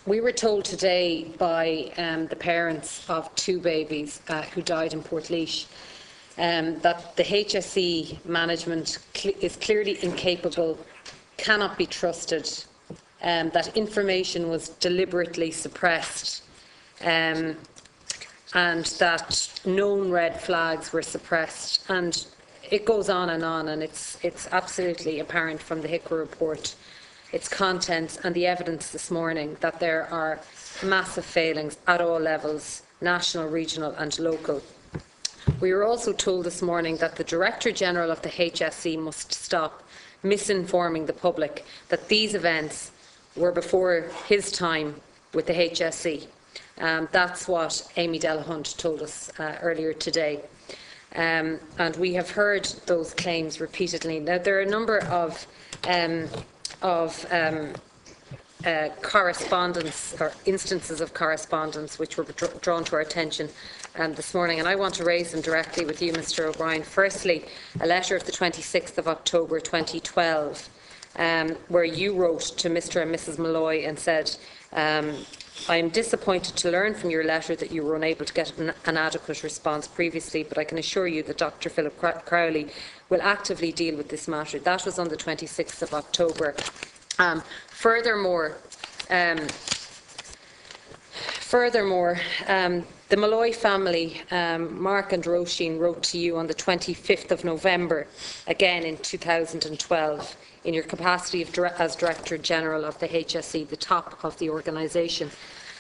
We were told today by the parents of 2 babies who died in Portlaoise that the HSE management is clearly incapable, cannot be trusted, that information was deliberately suppressed, and that known red flags were suppressed. And it goes on, and it's absolutely apparent from the HIQA report, its contents and the evidence this morning, that there are massive failings at all levels, national, regional and local. We were also told this morning that the Director General of the HSE must stop misinforming the public that these events were before his time with the HSE. That's what Amy Delahunt told us earlier today. And we have heard those claims repeatedly. Now, there are a number of correspondence or instances of correspondence which were drawn to our attention this morning, and I want to raise them directly with you, Mr O'Brien. Firstly, a letter of the 26th of October 2012 where you wrote to Mr and Mrs Malloy and said, I am disappointed to learn from your letter that you were unable to get an adequate response previously, but I can assure you that Dr Philip Crowley will actively deal with this matter. That was on the 26th of October. Furthermore, the Malloy family, Mark and Roisin, wrote to you on the 25th of November, again in 2012, in your capacity as Director General of the HSE, the top of the organisation.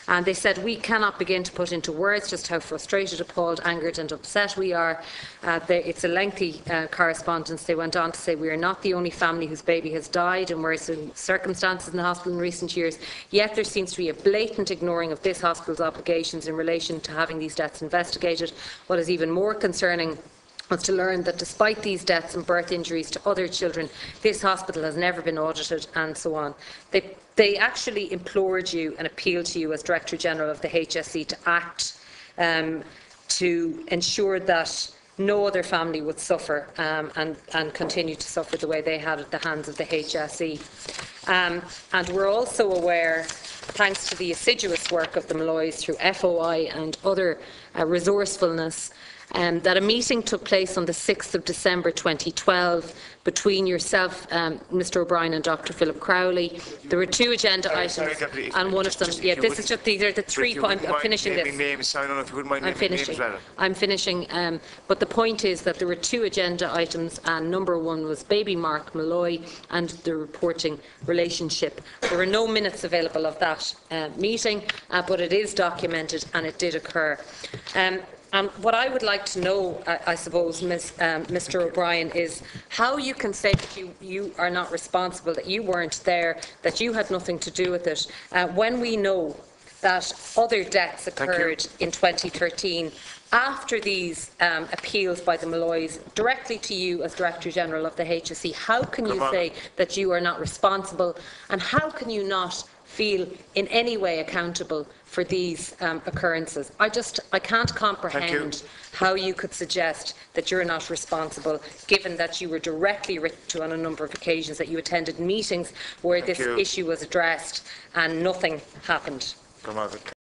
And they said, we cannot begin to put into words just how frustrated, appalled, angered and upset we are. It's a lengthy correspondence. They went on to say, we are not the only family whose baby has died in worrisome circumstances in the hospital in recent years, yet there seems to be a blatant ignoring of this hospital's obligations in relation to having these deaths investigated. What is even more concerning was to learn that despite these deaths and birth injuries to other children, this hospital has never been audited, and so on. They actually implored you and appealed to you as Director General of the HSE to act to ensure that no other family would suffer and continue to suffer the way they had at the hands of the HSE. And we're also aware, thanks to the assiduous work of the Malloys through FOI and other resourcefulness, that a meeting took place on the 6th of December 2012 between yourself, Mr O'Brien, and Dr Philip Crowley. There were 2 agenda items, and one of them, this is just, these are the 3 points. I'm finishing this. Names, I don't know if you wouldn't mind naming names as well. I'm finishing, but the point is that there were 2 agenda items, and number 1 was baby Mark Malloy and the reporting relationship. There were no minutes available of that meeting, but it is documented and it did occur. And what I would like to know, I suppose, Mr O'Brien, is how you can say that you are not responsible, that you weren't there, that you had nothing to do with it, when we know that other deaths occurred in 2013 after these appeals by the Malloys directly to you as Director General of the HSE. How can you say that you are not responsible, and how can you not feel in any way accountable for these occurrences? I can't comprehend how you could suggest that you're not responsible, given that you were directly written to on a number of occasions, that you attended meetings where this issue was addressed and nothing happened.